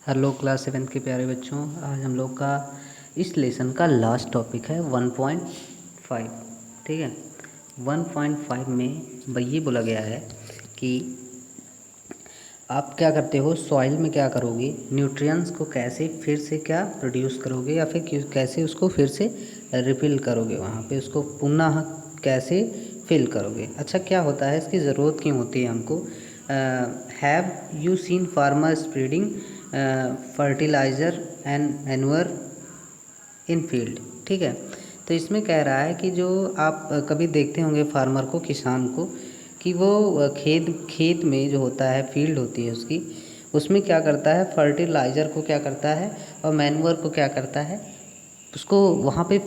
Hello class 7 के प्यारे बच्चों। आज हम लोग का इस लेसन का लास्ट टॉपिक है 1.5। ठीक है, 1.5 में ये बोला गया है कि आप क्या करते हो, सॉइल में क्या करोगे, न्यूट्रिएंट्स को कैसे फिर से क्या प्रोड्यूस करोगे या फिर कैसे उसको फिर से रिफिल करोगे, वहाँ पे उसको पुनः कैसे फिल करोगे। अच्छा, क्या होता है, इसकी ज़रूरत क्यों होती है हमको। Have you seen farmer spreading fertiliser and manure in field. ठीक है, तो इसमें कह रहा है कि जो आप कभी देखते होंगे फार्मर को, किसान को, कि वो खेत में जो होता है, फील्ड होती है उसकी, उसमें क्या करता है, फर्टिलाइज़र को क्या करता है और मैन्योर को क्या करता है, उसको वहाँ पे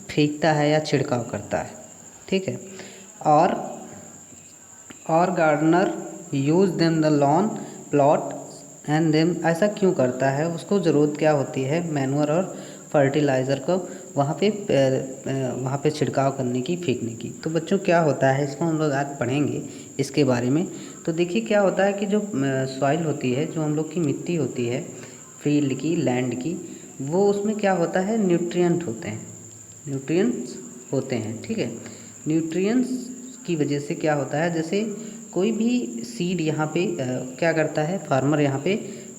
फेंकता है या छिड़काव करता है। ठीक है, और gardener use them the lawn plot and them. ऐसा क्यों करता है, उसको ज़रूरत क्या होती है मैन्योर और फर्टिलाइज़र को वहाँ पे छिड़काव करने की, फेंकने की। तो बच्चों क्या होता है, इसको हम लोग आज पढ़ेंगे इसके बारे में। तो देखिए क्या होता है कि जो सॉइल होती है, जो हम लोग की मिट्टी होती है फील्ड की, लैंड की, वो उसमें क्या होता है, न्यूट्रिएंट होते हैं, न्यूट्रिएंट्स होते हैं। ठीक है, न्यूट्रिएंट्स की वजह से क्या होता है, जैसे कोई भी सीड यहाँ पे क्या करता है, फार्मर यहाँ पे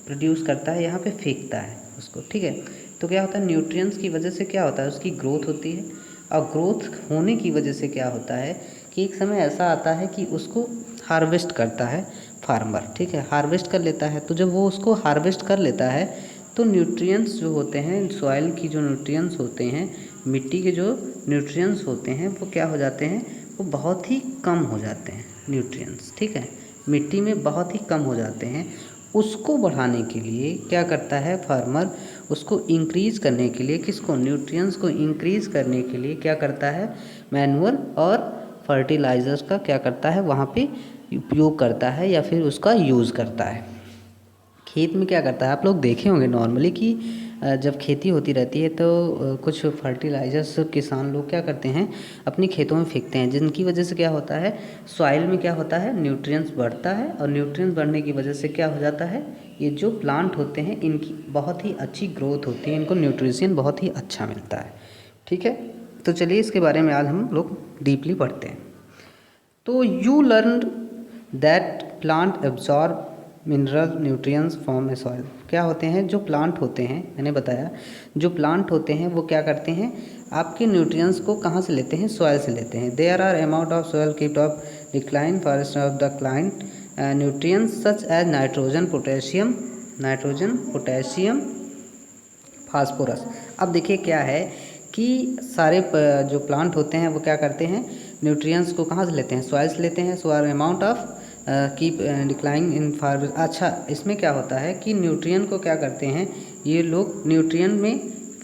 प्रोड्यूस करता है, यहाँ पे फेंकता है उसको। ठीक है, तो क्या होता है, न्यूट्रिएंट्स की वजह से क्या होता है, उसकी ग्रोथ होती है। और ग्रोथ होने की वजह से क्या होता है कि एक समय ऐसा आता है कि उसको हार्वेस्ट करता है फार्मर। ठीक है, हार्वेस्ट कर लेता है। तो जब वो उसको हार्वेस्ट कर लेता है तो न्यूट्रिएंट्स जो होते हैं, सॉइल की जो न्यूट्रिएंट्स होते हैं, मिट्टी के जो न्यूट्रिएंट्स होते हैं, वो क्या हो जाते हैं, वो बहुत ही कम हो जाते हैं न्यूट्रिएंट्स। ठीक है, मिट्टी में बहुत ही कम हो जाते हैं। उसको बढ़ाने के लिए क्या करता है फार्मर, उसको इंक्रीज़ करने के लिए, किसको, न्यूट्रिएंट्स को इंक्रीज़ करने के लिए क्या करता है, मैन्युअल और फर्टिलाइज़र्स का क्या करता है, वहाँ पे उपयोग करता है या फिर उसका यूज़ करता है। खेत में क्या करता है, आप लोग देखे होंगे नॉर्मली कि जब खेती होती रहती है तो कुछ फर्टिलाइज़र्स किसान लोग क्या करते हैं, अपने खेतों में फेंकते हैं, जिनकी वजह से क्या होता है, सॉइल में क्या होता है, न्यूट्रिएंट्स बढ़ता है। और न्यूट्रिएंट्स बढ़ने की वजह से क्या हो जाता है, ये जो प्लांट होते हैं इनकी बहुत ही अच्छी ग्रोथ होती है, इनको न्यूट्रिशन बहुत ही अच्छा मिलता है। ठीक है, तो चलिए इसके बारे में आज हम लोग डीपली पढ़ते हैं। तो you learn that plant absorb mineral nutrients from A soil. क्या होते हैं, जो प्लांट होते हैं, मैंने बताया जो प्लांट होते हैं वो क्या करते हैं, आपके न्यूट्रिएंट्स को कहाँ से लेते हैं, सॉइल से लेते हैं। There are amount of soil kept off decline forest of the client nutrients such as nitrogen potassium phosphorus. अब देखिए क्या है कि सारे जो प्लांट होते हैं वो क्या करते हैं, न्यूट्रिएंट्स को कहाँ से लेते हैं, सॉइल से लेते हैं। So our amount of keep decline in far. अच्छा, इसमें क्या होता है कि न्यूट्रिएंट को क्या करते हैं ये लोग, न्यूट्रिएंट में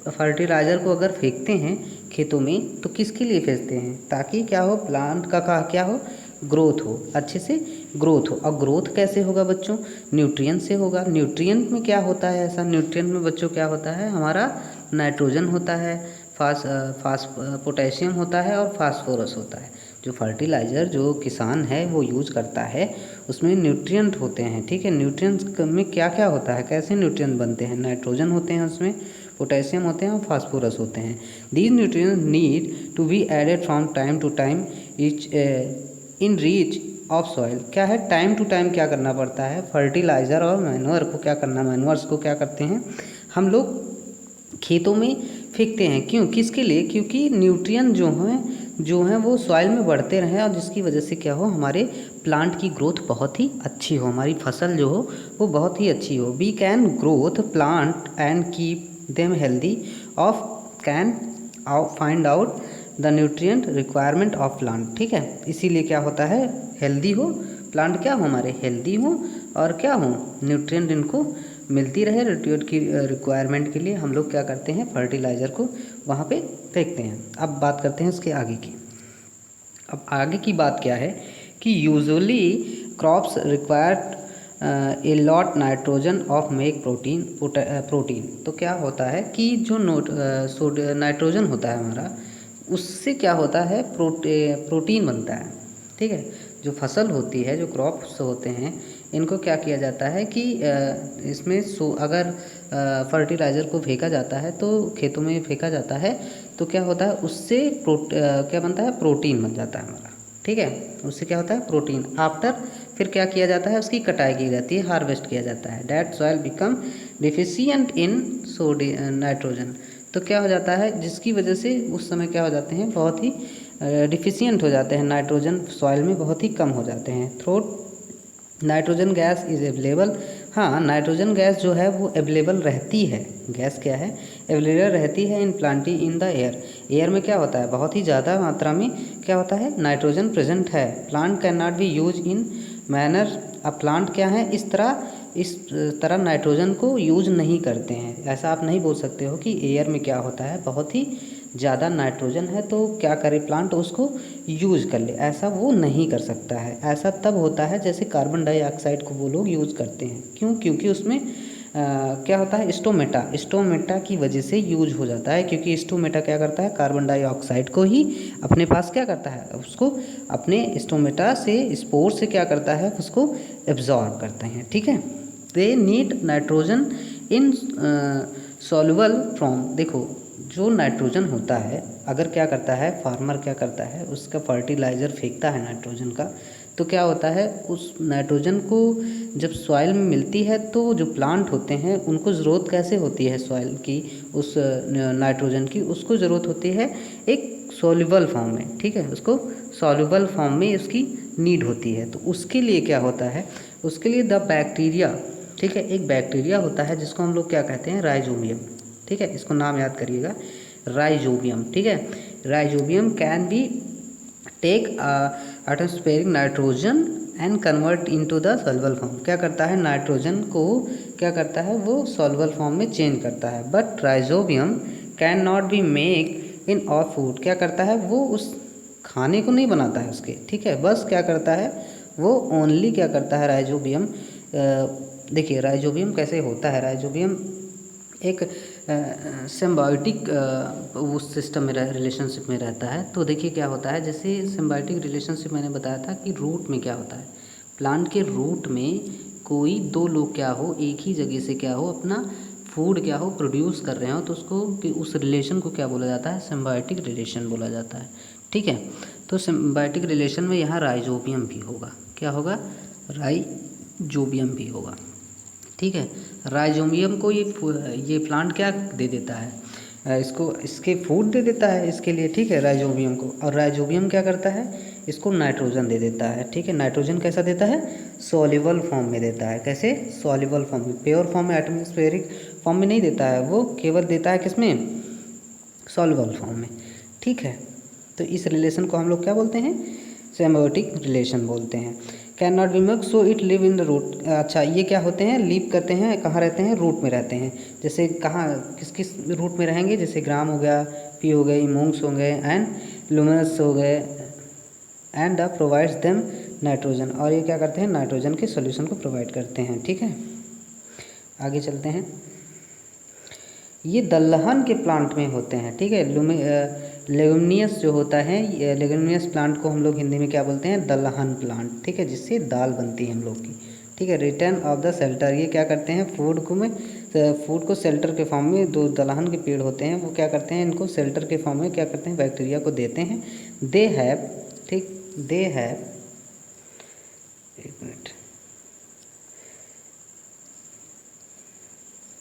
फर्टिलाइज़र को अगर फेंकते हैं खेतों में तो किसके लिए फेंकते हैं, ताकि क्या हो, प्लांट का क्या हो, ग्रोथ हो, अच्छे से ग्रोथ हो। और ग्रोथ कैसे होगा बच्चों, न्यूट्रिएंट से होगा। न्यूट्रिएंट में क्या होता है, ऐसा न्यूट्रिएंट में बच्चों क्या होता है, हमारा नाइट्रोजन होता है, पोटेशियम होता है और फास्फोरस होता है। जो फर्टिलाइज़र जो किसान है वो यूज करता है उसमें न्यूट्रिएंट होते हैं। ठीक है, न्यूट्रिएंट्स में क्या क्या होता है, कैसे न्यूट्रिएंट बनते हैं, नाइट्रोजन होते हैं उसमें, पोटेशियम होते हैं और फास्फोरस होते हैं। These nutrients need to be added from time to time each in reach of soil. क्या है, टाइम टू टाइम क्या करना पड़ता है, फर्टिलाइज़र और मैन्योर को क्या करना, मैन्योर्स को क्या करते हैं हम लोग खेतों में फेंकते हैं। क्यों, किसके लिए, क्योंकि न्यूट्रिएंट जो हैं वो सॉइल में बढ़ते रहें और जिसकी वजह से क्या हो, हमारे प्लांट की ग्रोथ बहुत ही अच्छी हो, हमारी फसल जो हो वो बहुत ही अच्छी हो। We can growth plant and keep them healthy of can find out the nutrient requirement of plant. ठीक है, इसीलिए क्या होता है, हेल्दी हो प्लांट, क्या हो, हमारे हेल्दी हो और क्या हो, न्यूट्रिएंट इनको मिलती रहे। न्यूट्रिएंट की रिक्वायरमेंट के लिए हम लोग क्या करते हैं, फर्टिलाइज़र को वहाँ पे फेंकते हैं। अब बात करते हैं इसके आगे की। अब आगे की बात क्या है कि usually crops required a lot nitrogen of make protein. तो क्या होता है कि जो नाइट्रोजन होता है हमारा, उससे क्या होता है, प्रोटीन बनता है। ठीक है, जो फसल होती है, जो क्रॉप्स होते हैं, इनको क्या किया जाता है कि इसमें अगर फर्टिलाइज़र को फेंका जाता है तो खेतों में फेंका जाता है तो क्या होता है उससे क्या बनता है, प्रोटीन बन जाता है हमारा, ठीक है। उससे क्या होता है, प्रोटीन। आफ्टर फिर क्या किया जाता है, उसकी कटाई की जाती है, हार्वेस्ट किया जाता है। That soil become deficient in nitrogen. तो क्या हो जाता है, जिसकी वजह से उस समय क्या हो जाते हैं, बहुत ही डिफिशियंट हो जाते हैं, नाइट्रोजन सॉइल में बहुत ही कम हो जाते हैं। Through nitrogen gas is available. हाँ, नाइट्रोजन गैस जो है वो अवेलेबल रहती है। गैस क्या है, अवेलेबल रहती है in plenty in the air. Air में क्या होता है, बहुत ही ज़्यादा मात्रा में क्या होता है, नाइट्रोजन प्रेजेंट है। Plant can not B use in manner. अब प्लांट क्या है, इस तरह नाइट्रोजन को यूज नहीं करते हैं। ऐसा आप नहीं बोल सकते हो कि एयर में क्या होता है, बहुत ही ज़्यादा नाइट्रोजन है तो क्या करे प्लांट, उसको यूज़ कर ले, ऐसा वो नहीं कर सकता है। ऐसा तब होता है जैसे कार्बन डाइऑक्साइड को वो लोग यूज़ करते हैं। क्यों? क्योंकि उसमें क्या होता है, स्टोमेटा की वजह से यूज हो जाता है। क्योंकि स्टोमेटा क्या करता है, कार्बन डाइऑक्साइड को ही अपने पास क्या करता है, उसको अपने स्टोमेटा से, स्पोर से क्या करता है, उसको एब्जॉर्ब करते हैं, ठीक है। They need nitrogen in soluble form. देखो, जो नाइट्रोजन होता है, अगर क्या करता है फार्मर, क्या करता है, उसका फर्टिलाइज़र फेंकता है नाइट्रोजन का, तो क्या होता है, उस नाइट्रोजन को जब सॉइल में मिलती है तो जो प्लांट होते हैं उनको ज़रूरत कैसे होती है सॉइल की, उस नाइट्रोजन की, उसको ज़रूरत होती है एक सॉल्युबल फॉर्म में, ठीक है। उसको सॉल्युबल फॉर्म में उसकी नीड होती है। तो उसके लिए क्या होता है, उसके लिए द बैक्टीरिया, ठीक है, एक बैक्टीरिया होता है जिसको हम लोग क्या कहते हैं, राइजोबियम, ठीक है। इसको नाम याद करिएगा, राइजोबियम, ठीक है। Rhizobium can be take atmospheric nitrogen and convert into the soluble form. क्या करता है, नाइट्रोजन को क्या करता है, वो सॉल्युबल फॉर्म में चेंज करता है। But rhizobium can not be make in or food. क्या करता है, वो उस खाने को नहीं बनाता है उसके, ठीक है। बस क्या करता है, वो ओनली क्या करता है राइजोबियम, देखिए राइजोबियम कैसे होता है, राइजोबियम एक सिम्बायोटिक उस सिस्टम में रिलेशनशिप में रहता है। तो देखिए क्या होता है, जैसे सिम्बायोटिक रिलेशनशिप मैंने बताया था कि रूट में क्या होता है, प्लांट के रूट में कोई दो लोग क्या हो, एक ही जगह से क्या हो, अपना फूड क्या हो, प्रोड्यूस कर रहे हो, तो उसको कि उस रिलेशन को क्या बोला जाता है, सिम्बायोटिक रिलेशन बोला जाता है, ठीक है। तो सिम्बायोटिक रिलेशन में यहाँ राइजोबियम भी होगा, क्या होगा, राइजोबियम भी होगा, ठीक है। राइजोबियम को ये प्लांट क्या दे देता है, इसको इसके फूड दे देता है इसके लिए, ठीक है, राइजोबियम को। और राइजोबियम क्या करता है, इसको नाइट्रोजन दे देता है, ठीक है। नाइट्रोजन कैसा देता है, सॉल्युबल फॉर्म में देता है। कैसे, सॉल्युबल फॉर्म में, प्योर फॉर्म में, एटमॉस्फेरिक फॉर्म में नहीं देता है, वो केवल देता है किसमें, सॉल्युबल फॉर्म में, ठीक है। तो इस रिलेशन को हम लोग क्या बोलते हैं, सिम्बायोटिक रिलेशन बोलते हैं। Can not be mix so it live in the root. अच्छा, ये क्या होते हैं, लीव करते हैं, कहाँ रहते हैं, रूट में रहते हैं। जैसे कहाँ, किस किस रूट में रहेंगे, जैसे ग्राम हो गया, पी हो गई, मूंग्स हो गए, एंड लुमिनस हो गए, and the provides them nitrogen. और ये क्या करते हैं, नाइट्रोजन के सोल्यूशन को प्रोवाइड करते हैं, ठीक है। आगे चलते हैं, ये दलहन के प्लांट में होते हैं, ठीक है। लेगुमिनियस जो होता है, ये लेगुमिनियस प्लांट को हम लोग हिंदी में क्या बोलते हैं, दलहन प्लांट, ठीक है, जिससे दाल बनती है हम लोग की, ठीक है। रिटर्न ऑफ द शेल्टर, ये क्या करते हैं, फूड को शेल्टर के फॉर्म में, दो दलहन के पेड़ होते हैं वो क्या करते हैं, इनको शेल्टर के फॉर्म में क्या करते हैं, बैक्टीरिया को देते हैं। दे हैव, ठीक, दे हैव, एक मिनट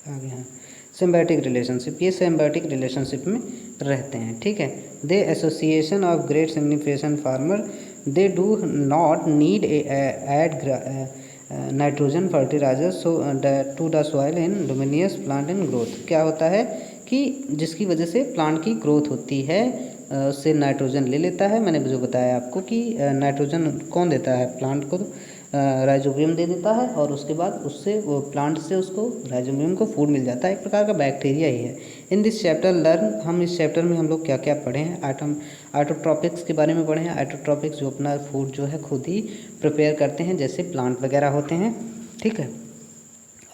आगे, हाँ, सिम्बायोटिक रिलेशनशिप, ये सिम्बायोटिक रिलेशनशिप में रहते हैं, ठीक है। They association of great signification farmer, they do not need add nitrogen fertiliser so to the soil in leguminous plant in growth. क्या होता है कि जिसकी वजह से प्लांट की ग्रोथ होती है, उससे नाइट्रोजन ले लेता है। मैंने जो बताया आपको कि नाइट्रोजन कौन देता है, प्लांट को राइजोबियम दे देता है, और उसके बाद उससे वो प्लांट से उसको राइजोबियम को फूड मिल जाता है, एक प्रकार का बैक्टीरिया ही है। इन दिस चैप्टर लर्न, हम इस चैप्टर में हम लोग क्या क्या पढ़े हैं, आइटोट्रॉपिक्स के बारे में पढ़े हैं। आइटोट्रॉपिक्स जो अपना फूड जो है खुद ही प्रिपेयर करते हैं, जैसे प्लांट वगैरह होते हैं, ठीक है।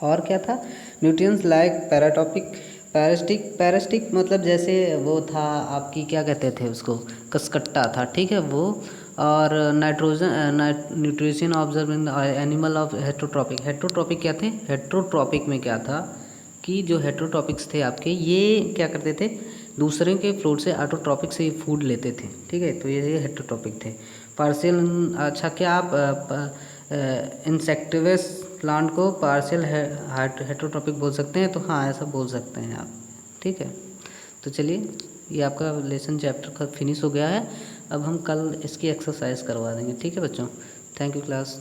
और क्या था, न्यूट्रिएंट्स लाइक पैरासिटिक मतलब जैसे वो था आपकी, क्या कहते थे उसको, कसकट्टा था, ठीक है वो। और nutrition observe in animal of heterotrophic. Heterotrophic क्या थे? हेट्रोट्रॉपिक में क्या था कि जो हेट्रोट्रॉपिक्स थे आपके, ये क्या करते थे, दूसरे के फ्रूट से ऑटोट्रॉपिक से फूड लेते थे, ठीक है, तो ये हेट्रोट्रॉपिक थे। पार्शियल, अच्छा क्या आप इंसेक्टिवस प्लांट को पार्शियल हेट्रोट्रॉपिक बोल सकते हैं? तो हाँ, ऐसा बोल सकते हैं आप, ठीक है। तो चलिए, ये आपका लेसन चैप्टर का फिनिश हो गया है। अब हम कल इसकी एक्सरसाइज करवा देंगे, ठीक है बच्चों। Thank you class.